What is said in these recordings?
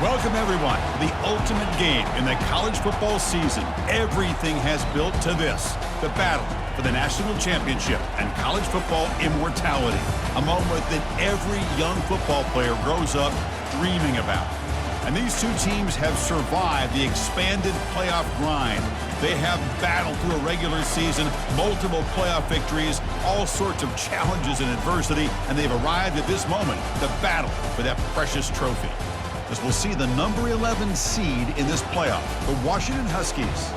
Welcome, everyone, to the ultimate game in the college football season. Everything has built to this, the battle for the national championship and college football immortality, a moment that every young football player grows up dreaming about. And these two teams have survived the expanded playoff grind. They have battled through a regular season, multiple playoff victories, all sorts of challenges and adversity, and they've arrived at this moment, the battle for that precious trophy. As we'll see the number 11 seed in this playoff, the Washington Huskies,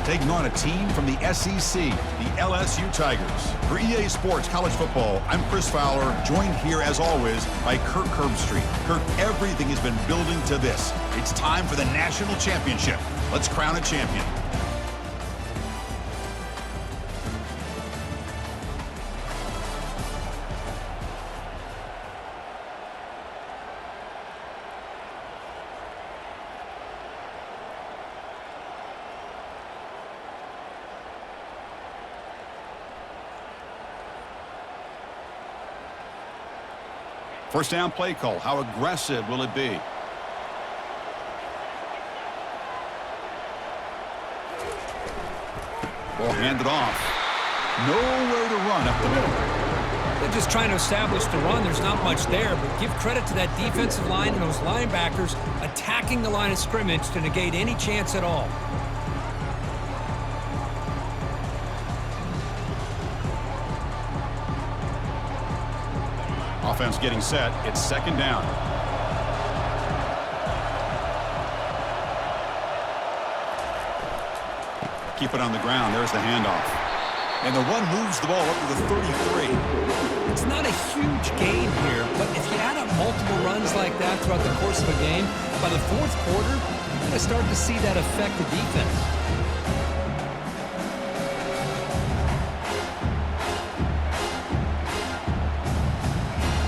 taking on a team from the SEC, the LSU Tigers. For EA Sports College Football, I'm Chris Fowler, joined here as always by Kirk Herbstreit. Kirk, everything has been building to this. It's time for the national championship. Let's crown a champion. First down play call. How aggressive will it be? Ball handed off. Nowhere to run up the middle. They're just trying to establish the run. There's not much there, but give credit to that defensive line and those linebackers attacking the line of scrimmage to negate any chance at all. Offense getting set. It's second down. Keep it on the ground. There's the handoff. And the run moves the ball up to the 33. It's not a huge gain here, but if you add up multiple runs like that throughout the course of a game, by the fourth quarter, you're going to start to see that affect the defense.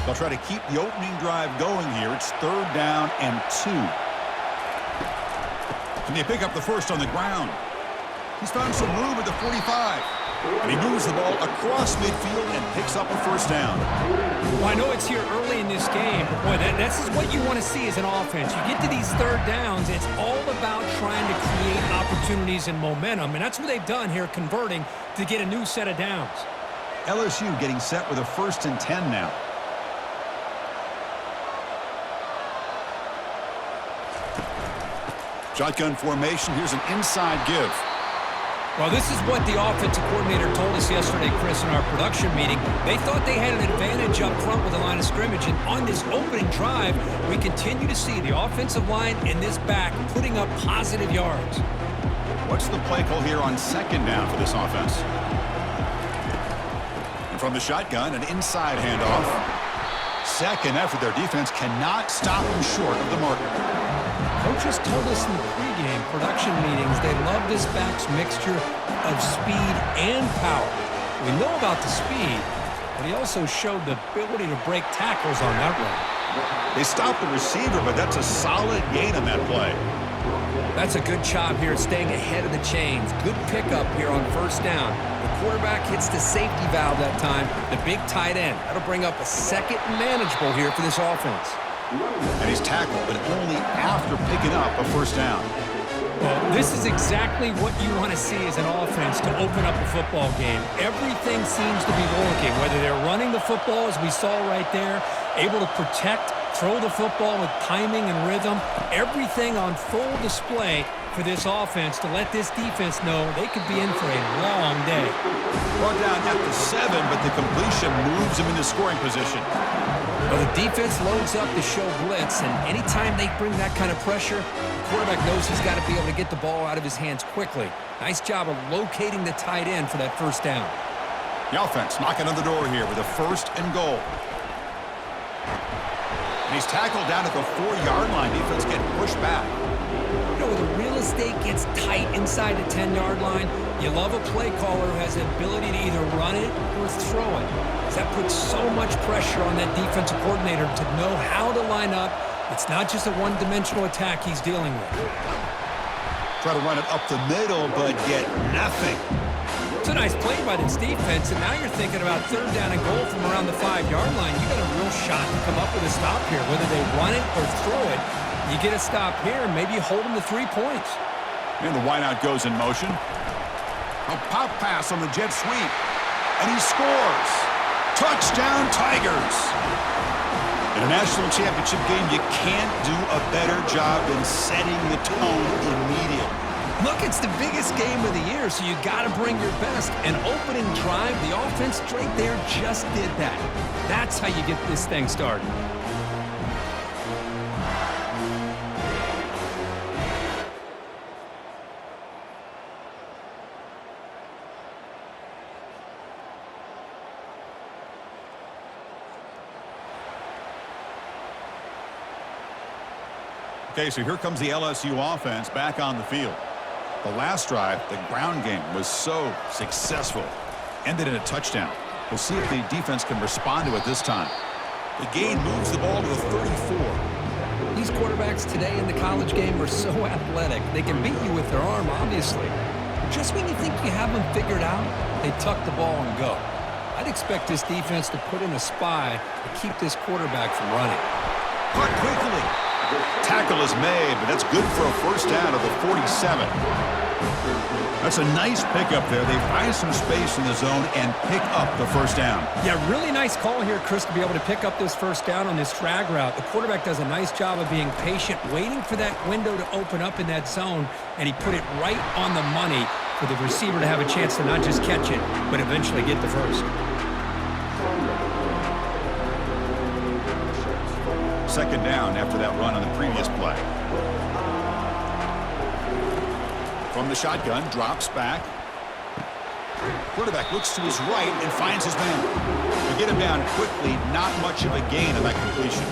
They'll try to keep the opening drive going here. It's third down and 2. Can they pick up the first on the ground? He's found some room at the 45. And he moves the ball across midfield and picks up a first down. Well, I know it's here early in this game, but boy, this is what you want to see as an offense. You get to these third downs, it's all about trying to create opportunities and momentum, and that's what they've done here, converting to get a new set of downs. LSU getting set with a first and 10 now. Shotgun formation. Here's an inside give. Well, this is what the offensive coordinator told us yesterday, Chris, in our production meeting. They thought they had an advantage up front with the line of scrimmage, and on this opening drive, we continue to see the offensive line and this back putting up positive yards. What's the play call here on second down for this offense? And from the shotgun, an inside handoff. Second effort, their defense cannot stop them short of the marker. Coaches told us in the pregame production meetings they love this back's mixture of speed and power. We know about the speed, but he also showed the ability to break tackles on that run. They stopped the receiver, but that's a solid gain on that play. That's a good job here staying ahead of the chains. Good pickup here on first down. The quarterback hits the safety valve that time, the big tight end. That'll bring up a second manageable here for this offense. And he's tackled, but only after picking up a first down. Well, this is exactly what you want to see as an offense to open up a football game. Everything seems to be working, whether they're running the football, as we saw right there, able to protect, throw the football with timing and rhythm, everything on full display for this offense to let this defense know they could be in for a long day. Brought down at the 7, but the completion moves him into scoring position. Well, the defense loads up to show blitz, and anytime they bring that kind of pressure, the quarterback knows he's got to be able to get the ball out of his hands quickly. Nice job of locating the tight end for that first down. The offense knocking on the door here with a first and goal. And he's tackled down at the 4-yard line. Defense getting pushed back. You know, when the real estate gets tight inside the 10-yard line, you love a play caller who has the ability to either run it or throw it. That puts so much pressure on that defensive coordinator to know how to line up. It's not just a one-dimensional attack he's dealing with. Try to run it up the middle, but get nothing. It's a nice play by this defense, and now you're thinking about third down and goal from around the 5-yard line. You got a real shot to come up with a stop here. Whether they run it or throw it, You get a stop here, maybe you hold them to 3 points. And the wideout goes in motion. A pop pass on the jet sweep. And he scores. Touchdown, Tigers. In a national championship game, you can't do a better job than setting the tone immediately. Look, it's the biggest game of the year, so you got to bring your best. An opening drive, the offense right there just did that. That's how you get this thing started. Okay, so here comes the LSU offense back on the field. The last drive, the ground game, was so successful. Ended in a touchdown. We'll see if the defense can respond to it this time. The gain moves the ball to the 34. These quarterbacks today in the college game are so athletic. They can beat you with their arm, obviously. But just when you think you have them figured out, they tuck the ball and go. I'd expect this defense to put in a spy to keep this quarterback from running. Caught quickly. Tackle is made, but that's good for a first down of the 47. That's a nice pickup there. They find some space in the zone and pick up the first down. Yeah, really nice call here, Chris, to be able to pick up this first down on this drag route. The quarterback does a nice job of being patient, waiting for that window to open up in that zone, and he put it right on the money for the receiver to have a chance to not just catch it, but eventually get the first. Second down after that run on the previous play. From the shotgun, drops back. Quarterback looks to his right and finds his man. They get him down quickly, not much of a gain on that completion.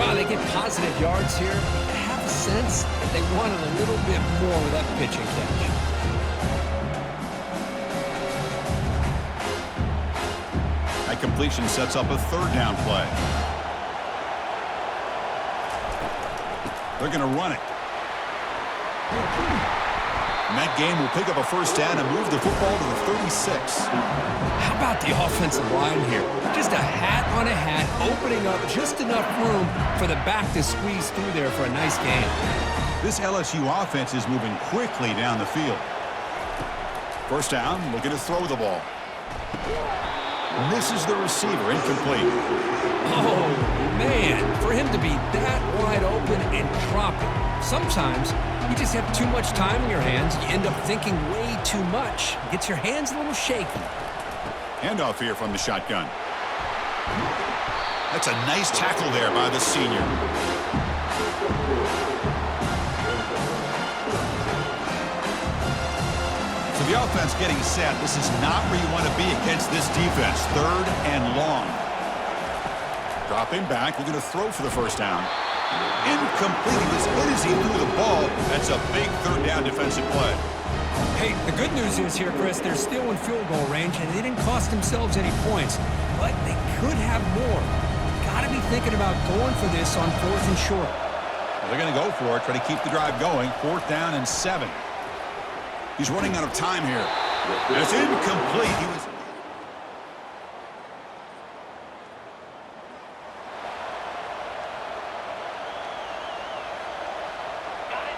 Wow, they get positive yards here. I have a sense that they wanted a little bit more with that pitch and catch. That completion sets up a third down play. They're going to run it. And that game will pick up a first down and move the football to the 36. How about the offensive line here? Just a hat on a hat, opening up just enough room for the back to squeeze through there for a nice gain. This LSU offense is moving quickly down the field. First down, looking to throw the ball. Misses the receiver, incomplete. Oh, man, for him to be that wide open and drop it. Sometimes you just have too much time in your hands. You end up thinking way too much. Gets your hands a little shaky. Handoff here from the shotgun. That's a nice tackle there by the senior. So the offense getting set. This is not where you want to be against this defense. Third and long. Dropping back. We're going to throw for the first down. Incomplete. As good as he threw the ball, that's a big third down defensive play. Hey, the good news is here, Chris, they're still in field goal range, and they didn't cost themselves any points, but they could have more. Got to be thinking about going for this on 4th and short. Well, they're going to go for it, try to keep the drive going. 4th down and 7. He's running out of time here. It's incomplete. He was...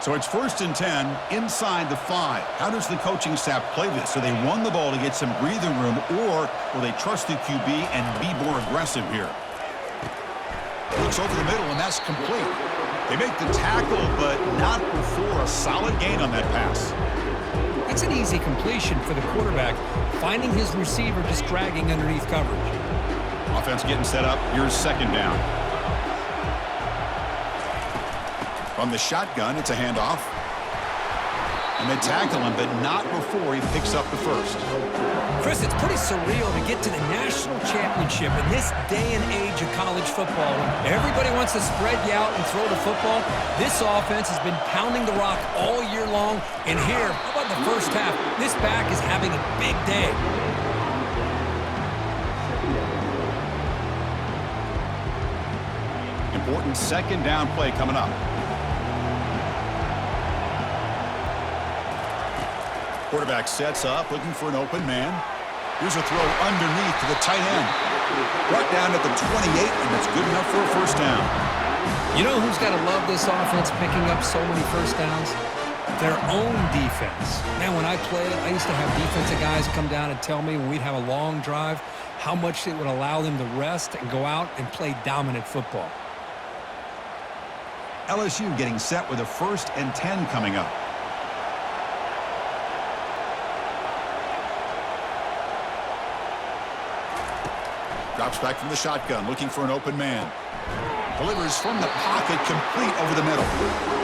So it's 1st and 10 inside the 5. How does the coaching staff play this? So they run the ball to get some breathing room, or will they trust the QB and be more aggressive here? Looks over the middle, and that's complete. They make the tackle, but not before a solid gain on that pass. That's an easy completion for the quarterback, finding his receiver just dragging underneath coverage. Offense getting set up. Here's second down. From the shotgun, it's a handoff. And they tackle him, but not before he picks up the first. Chris, it's pretty surreal to get to the national championship in this day and age of college football. When everybody wants to spread you out and throw the football, this offense has been pounding the rock all year long. And here, how about the first half? This back is having a big day. Important second down play coming up. Quarterback sets up, looking for an open man. Here's a throw underneath to the tight end. Brought down at the 28, and that's good enough for a first down. You know who's got to love this offense picking up so many first downs? Their own defense. Man, when I played, I used to have defensive guys come down and tell me when we'd have a long drive how much it would allow them to rest and go out and play dominant football. LSU getting set with a 1st and 10 coming up. Drops back from the shotgun, looking for an open man. Delivers from the pocket, complete over the middle.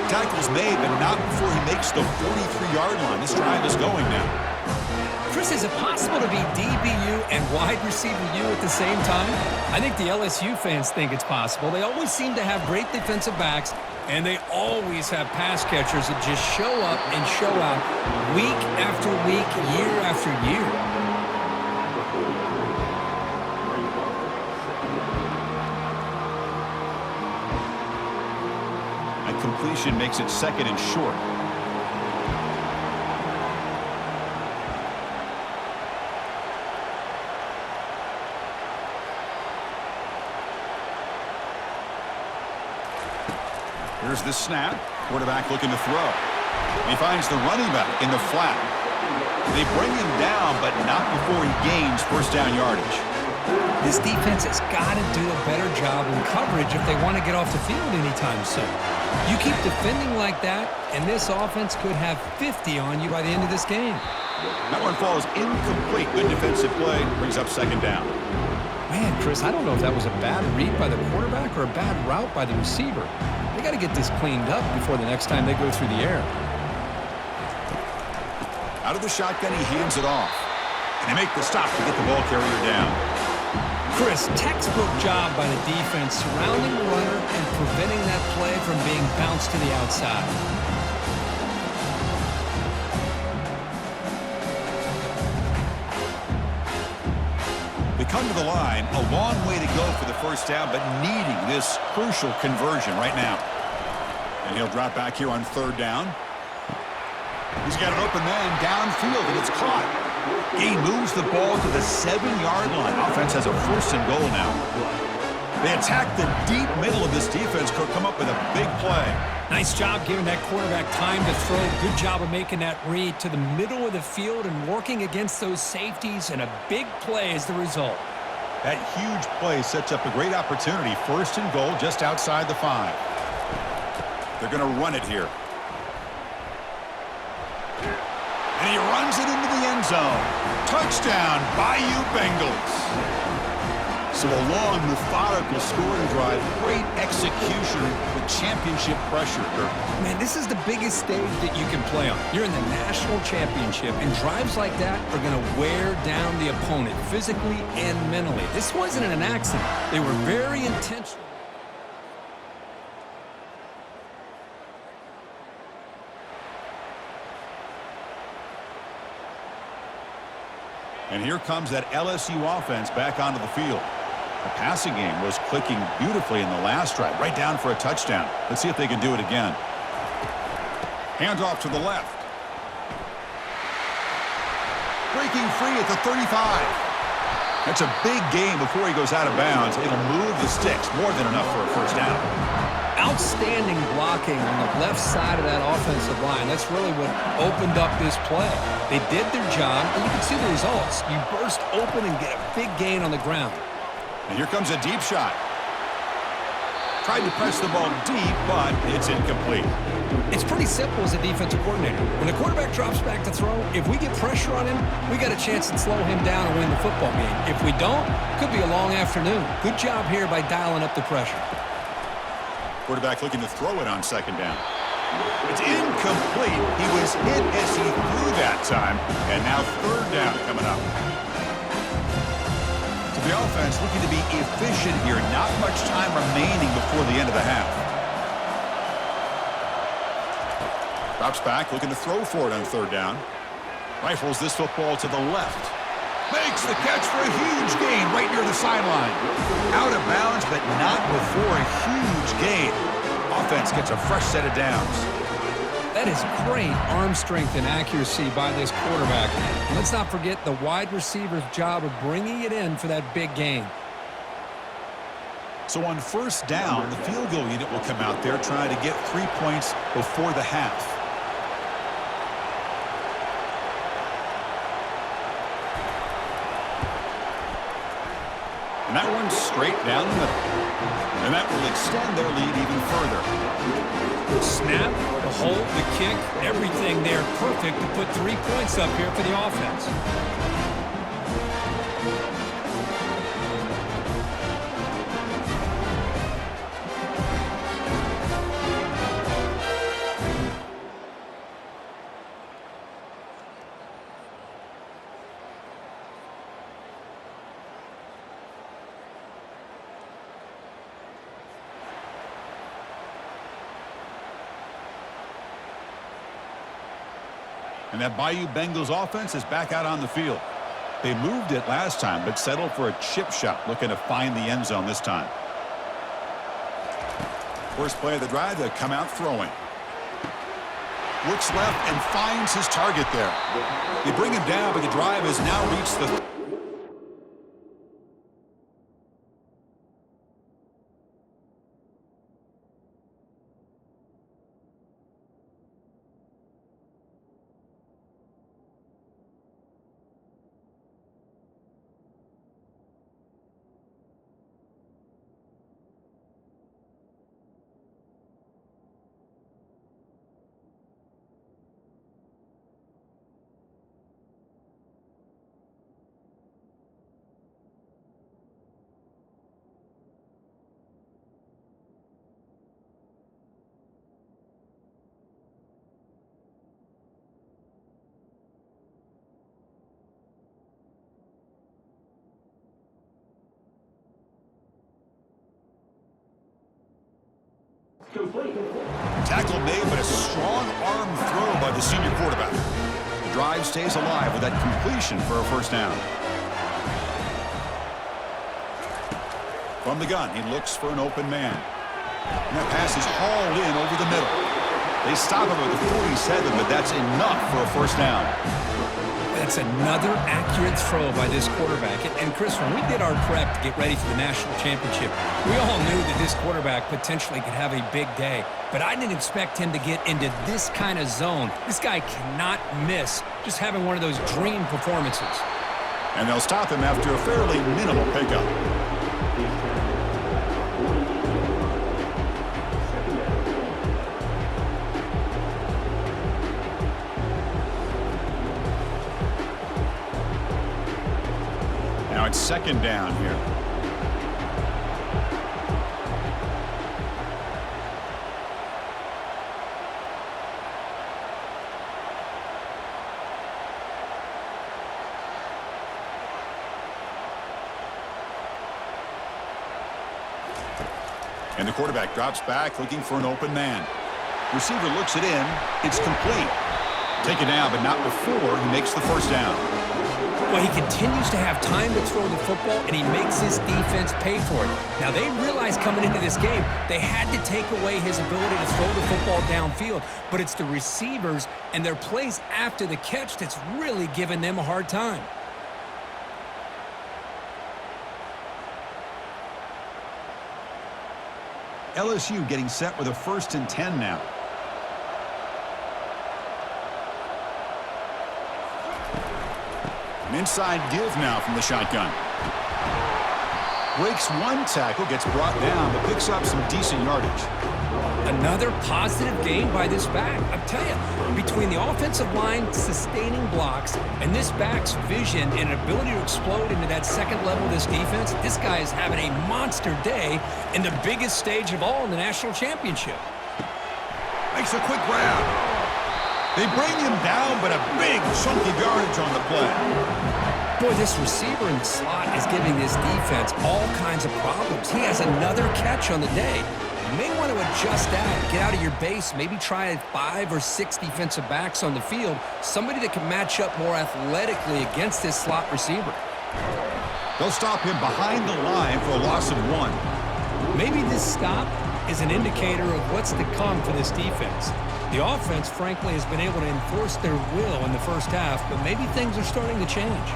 Tackles made, but not before he makes the 43-yard line. This drive is going now. Chris, is it possible to be DBU and wide receiver U at the same time? I think the LSU fans think it's possible. They always seem to have great defensive backs, and they always have pass catchers that just show up and show out week after week, year after year. Completion makes it 2nd and short. Here's the snap. Quarterback looking to throw. He finds the running back in the flat. They bring him down, but not before he gains first down yardage. This defense has got to do a better job in coverage if they want to get off the field anytime soon. You keep defending like that, and this offense could have 50 on you by the end of this game. That one falls incomplete. Good defensive play. Brings up 2nd down. Man, Chris, I don't know if that was a bad read by the quarterback or a bad route by the receiver. They got to get this cleaned up before the next time they go through the air. Out of the shotgun, he hands it off. And they make the stop to get the ball carrier down. Chris, textbook job by the defense surrounding the runner and preventing that play from being bounced to the outside. They come to the line, a long way to go for the first down, but needing this crucial conversion right now. And he'll drop back here on 3rd down. He's got an open man downfield, and it's caught. He moves the ball to the 7-yard line. Offense has a 1st and goal now. They attack the deep middle of this defense, could come up with a big play. Nice job giving that quarterback time to throw. Good job of making that read to the middle of the field and working against those safeties, and a big play is the result. That huge play sets up a great opportunity. 1st and goal just outside the 5. They're going to run it here. And he runs it into the end zone. Touchdown, Bayou Bengals. So a long, methodical scoring drive. Great execution with championship pressure, Kirk. Man, this is the biggest stage that you can play on. You're in the national championship, and drives like that are going to wear down the opponent physically and mentally. This wasn't an accident. They were very intentional. And here comes that LSU offense back onto the field. The passing game was clicking beautifully in the last drive, right down for a touchdown. Let's see if they can do it again. Hands off to the left. Breaking free at the 35. That's a big gain before he goes out of bounds. It'll move the sticks, more than enough for a first down. Outstanding blocking on the left side of that offensive line. That's really what opened up this play. They did their job, and you can see the results. You burst open and get a big gain on the ground. And here comes a deep shot. Tried to press the ball deep, but it's incomplete. It's pretty simple as a defensive coordinator. When the quarterback drops back to throw, if we get pressure on him, we got a chance to slow him down and win the football game. If we don't, could be a long afternoon. Good job here by dialing up the pressure. Quarterback looking to throw it on 2nd down. It's incomplete. He was hit as he threw that time. And now 3rd down coming up. So the offense looking to be efficient here. Not much time remaining before the end of the half. Drops back, looking to throw for it on 3rd down. Rifles this football to the left. Makes the catch for a huge gain right near the sideline. Out of bounds, but not before a huge gain. Offense gets a fresh set of downs. That is great arm strength and accuracy by this quarterback. And let's not forget the wide receiver's job of bringing it in for that big gain. So on first down, the field goal unit will come out there trying to get 3 points before the half. And that one's straight down the middle. And that will extend their lead even further. Snap, the hold, the kick, everything there perfect to put 3 points up here for the offense. And that Bayou Bengals offense is back out on the field. They moved it last time, but settled for a chip shot, looking to find the end zone this time. First play of the drive, they come out throwing. Looks left and finds his target there. They bring him down, but the drive has now reached the... Tackle made, but a strong arm throw by the senior quarterback. The drive stays alive with that completion for a first down. From the gun, he looks for an open man. And that pass is hauled in over the middle. They stop him at the 47, but that's enough for a first down. That's another accurate throw by this quarterback. And Chris, when we did our prep to get ready for the national championship, we all knew that this quarterback potentially could have a big day. But I didn't expect him to get into this kind of zone. This guy cannot miss just having one of those dream performances. And they'll stop him after a fairly minimal pickup. Now it's second down here. And the quarterback drops back looking for an open man. Receiver looks it in. It's complete. Taken down, but not before he makes the first down. Well, he continues to have time to throw the football, and he makes his defense pay for it. Now, they realized coming into this game they had to take away his ability to throw the football downfield, but it's the receivers and their plays after the catch that's really giving them a hard time. LSU getting set with a 1st and 10 now. An inside give now from the shotgun. Breaks one tackle, gets brought down, but picks up some decent yardage. Another positive gain by this back. I tell you, between the offensive line sustaining blocks and this back's vision and ability to explode into that second level of this defense, this guy is having a monster day in the biggest stage of all in the national championship. Makes a quick grab. They bring him down, but a big chunky yardage on the play. Boy, this receiver in the slot is giving this defense all kinds of problems. He has another catch on the day. You may want to adjust that, get out of your base, maybe try 5 or 6 defensive backs on the field, somebody that can match up more athletically against this slot receiver. They'll stop him behind the line for a loss of 1. Maybe this stop is an indicator of what's to come for this defense. The offense, frankly, has been able to enforce their will in the first half, but maybe things are starting to change.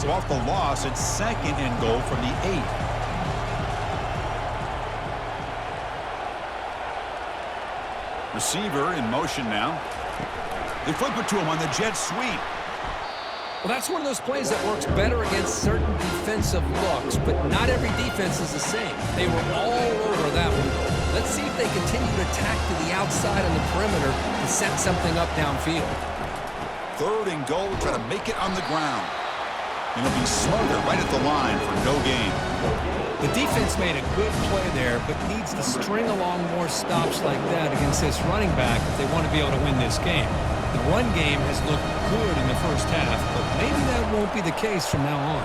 So off the loss, it's 2nd and goal from the 8. Receiver in motion now. They flip it to him on the jet sweep. Well, that's one of those plays that works better against certain defensive looks, but not every defense is the same. They were all over that one. Let's see if they continue to attack to the outside on the perimeter to set something up downfield. 3rd and goal, try to make it on the ground. And it'll be smothered right at the line for no gain. The defense made a good play there, but needs to string along more stops like that against this running back if they want to be able to win this game. The run game has looked good in the first half, but maybe that won't be the case from now on.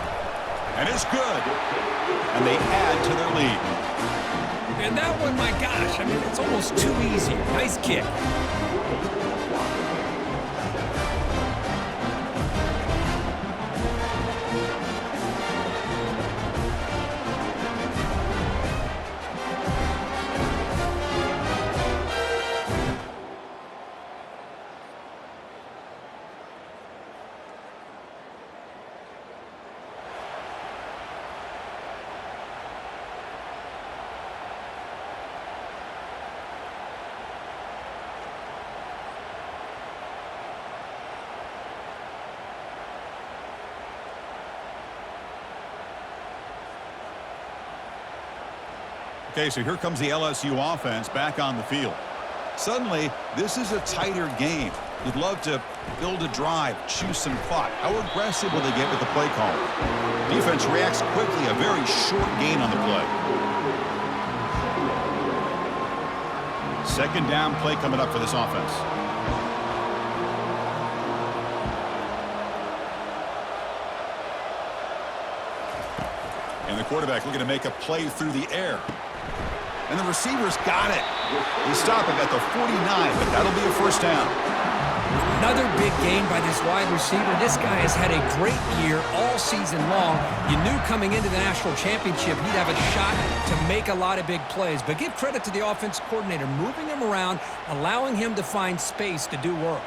And it's good. And they add to their lead. And that one, my gosh, I mean, it's almost too easy. Nice kick. Okay, so here comes the LSU offense back on the field. Suddenly, this is a tighter game. You'd love to build a drive, choose some clock. How aggressive will they get with the play call? Defense reacts quickly, a very short gain on the play. 2nd down play coming up for this offense. And the quarterback looking to make a play through the air. And the receivers got it. They stop him at the 49, but that'll be a 1st down. Another big gain by this wide receiver. This guy has had a great year all season long. You knew coming into the national championship he'd have a shot to make a lot of big plays. But give credit to the offensive coordinator, moving him around, allowing him to find space to do work.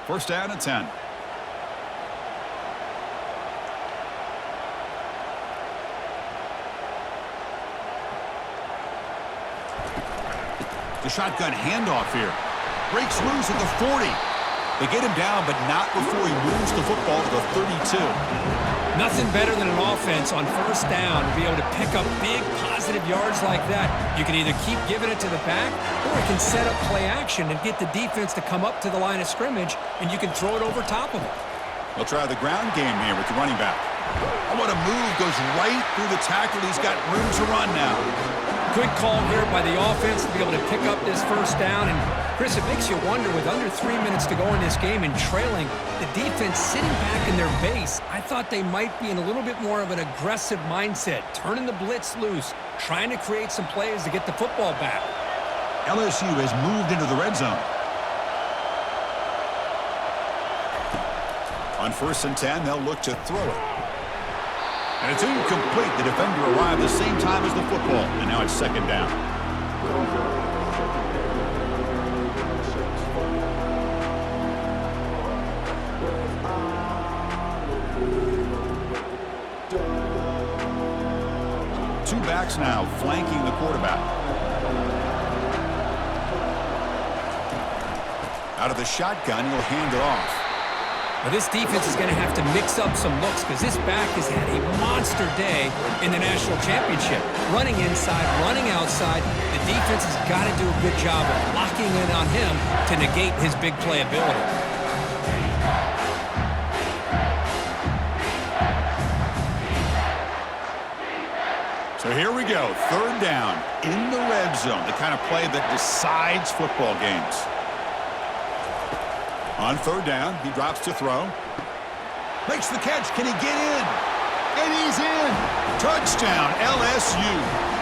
First down and 10. The shotgun handoff here. Breaks loose at the 40. They get him down, but not before he moves the football to the 32. Nothing better than an offense on 1st down to be able to pick up big positive yards like that. You can either keep giving it to the back, or it can set up play action and get the defense to come up to the line of scrimmage, and you can throw it over top of it. They'll try the ground game here with the running back. Oh, what a move. Goes right through the tackle. He's got room to run now. Good call here by the offense to be able to pick up this 1st down. And, Chris, it makes you wonder, with under 3 minutes to go in this game and trailing, the defense sitting back in their base, I thought they might be in a little bit more of an aggressive mindset, turning the blitz loose, trying to create some plays to get the football back. LSU has moved into the red zone. On 1st and 10, they'll look to throw it. And it's incomplete. The defender arrived the same time as the football, and now it's 2nd down. Two backs now flanking the quarterback. Out of the shotgun, he'll hand it off. Now, this defense is going to have to mix up some looks because this back has had a monster day in the national championship. Running inside, running outside. The defense has got to do a good job of locking in on him to negate his big play ability. So here we go, 3rd down in the red zone, the kind of play that decides football games. On 3rd down, he drops to throw. Makes the catch. Can he get in? And he's in. Touchdown, LSU.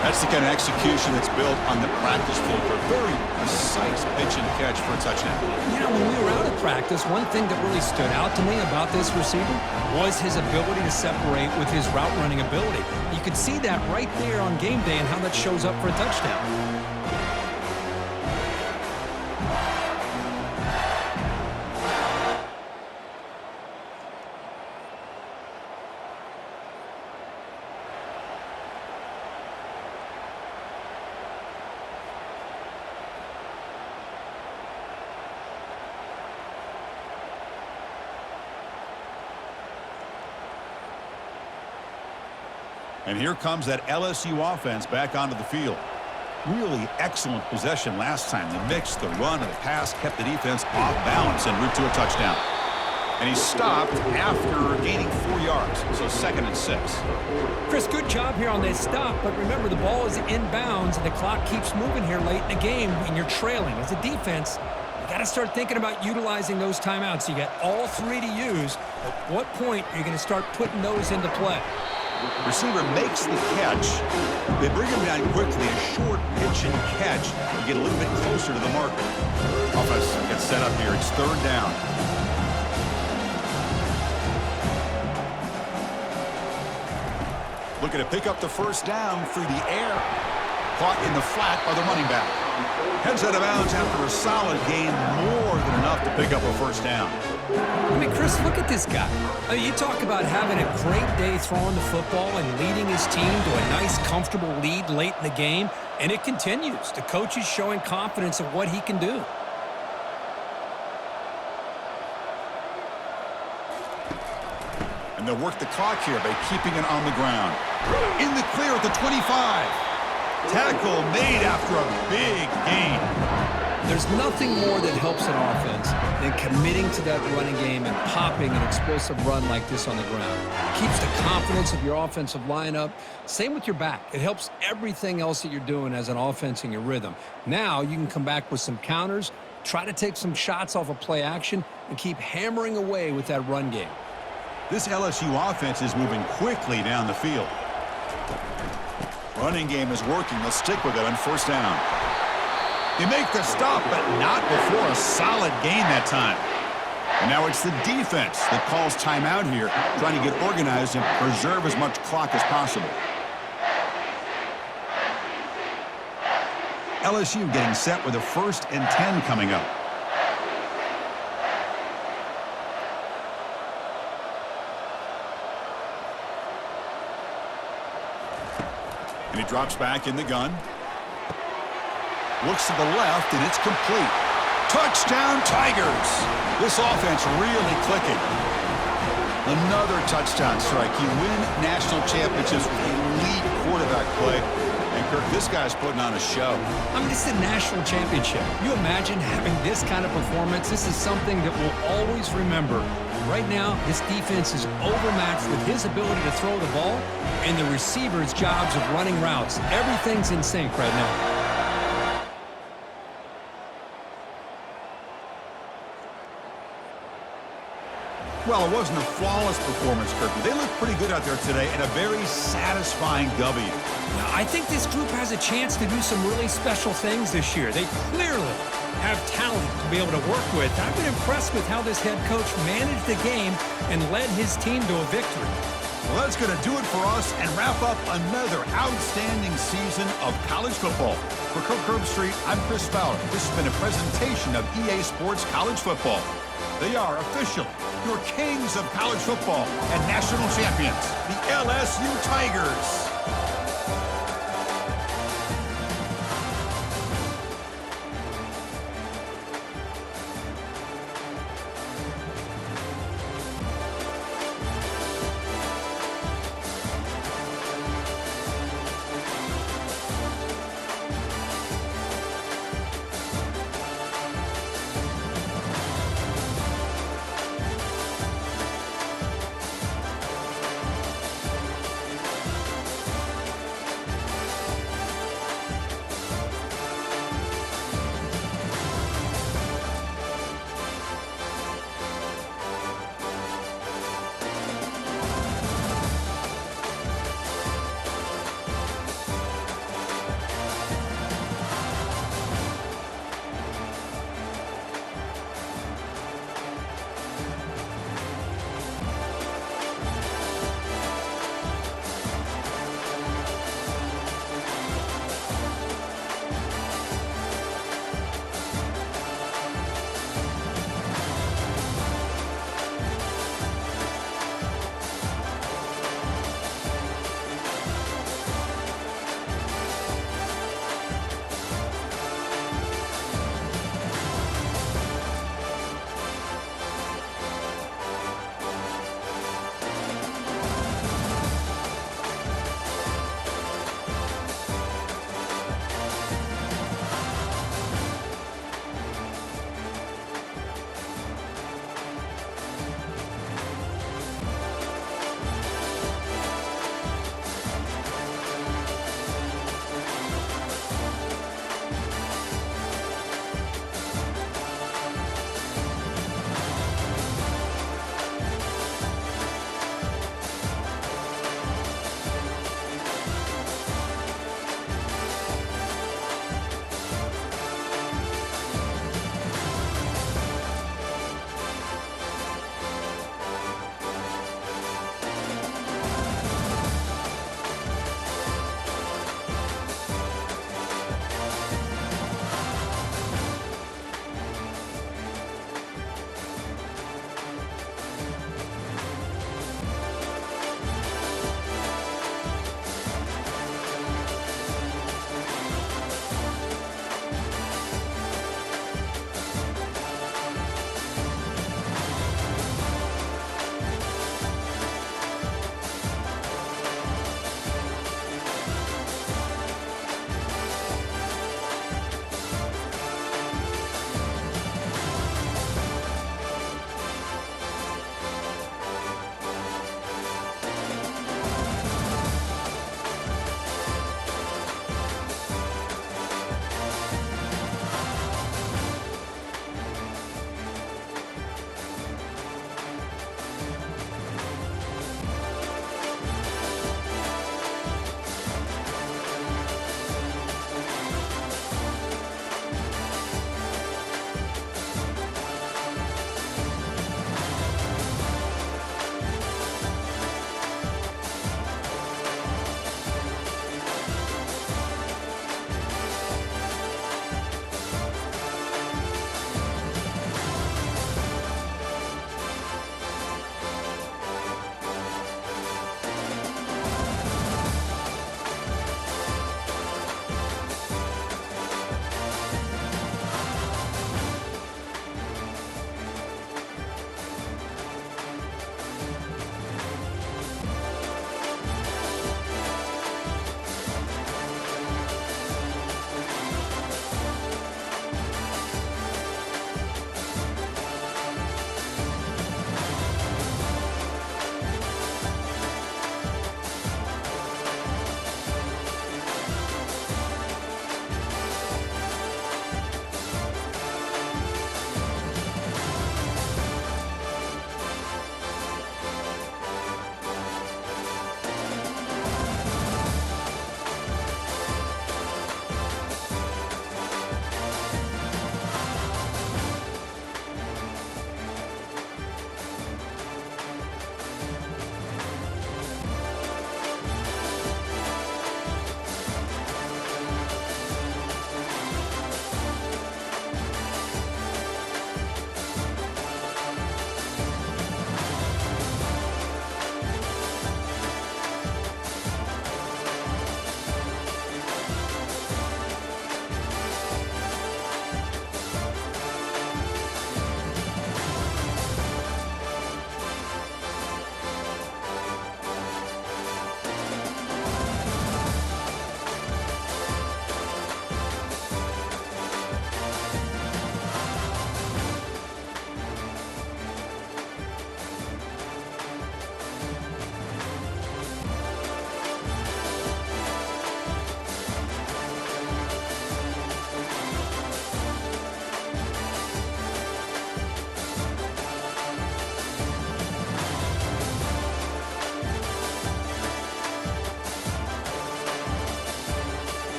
That's the kind of execution that's built on the practice field for a very precise pitch and catch for a touchdown. You know, when we were out of practice, one thing that really stood out to me about this receiver was his ability to separate with his route running ability. He you could see that right there on game day and how that shows up for a touchdown. And here comes that LSU offense back onto the field. Really excellent possession last time. The mix, the run, and the pass kept the defense off balance en route to a touchdown. And he stopped after gaining 4 yards, so 2nd and 6. Chris, good job here on this stop, but remember the ball is inbounds and the clock keeps moving here late in the game and you're trailing. As a defense, you got to start thinking about utilizing those timeouts. You got all 3 to use. At what point are you going to start putting those into play? Receiver makes the catch. They bring him down quickly. A short pitch and catch to get a little bit closer to the marker. Offense gets set up here. It's 3rd down. Looking to pick up the 1st down through the air. Caught in the flat by the running back. Heads out of bounds after a solid gain, more than enough to pick up a 1st down. I mean, Chris, look at this guy. I mean, you talk about having a great day throwing the football and leading his team to a nice, comfortable lead late in the game, and it continues. The coach is showing confidence of what he can do. And they'll work the clock here by keeping it on the ground. In the clear at the 25. Tackle made after a big gain. There's nothing more that helps an offense than committing to that running game and popping an explosive run like this on the ground. Keeps the confidence of your offensive lineup. Same with your back. It helps everything else that you're doing as an offense in your rhythm. Now you can come back with some counters, try to take some shots off of play action, and keep hammering away with that run game. This LSU offense is moving quickly down the field. Running game is working. They'll stick with it on 1st down. They make the stop, but not before a solid gain that time. And now it's the defense that calls timeout here, trying to get organized and preserve as much clock as possible. LSU getting set with a 1st and 10 coming up. And he drops back in the gun. Looks to the left, and it's complete. Touchdown, Tigers! This offense really clicking. Another touchdown strike. You win national championships with elite quarterback play. And, Kirk, this guy's putting on a show. I mean, this is a national championship. You imagine having this kind of performance? This is something that we'll always remember. Right now, this defense is overmatched with his ability to throw the ball and the receivers' jobs of running routes. Everything's in sync right now. Well, it wasn't a flawless performance, Kirk. They looked pretty good out there today and a very satisfying W. Now, I think this group has a chance to do some really special things this year. They clearly have talent to be able to work with. I've been impressed with how this head coach managed the game and led his team to a victory. Well, that's going to do it for us and wrap up another outstanding season of college football. For Kirk Herbstreit, I'm Chris Fowler. This has been a presentation of EA Sports College Football. They are officially your kings of college football and national champions, the LSU Tigers.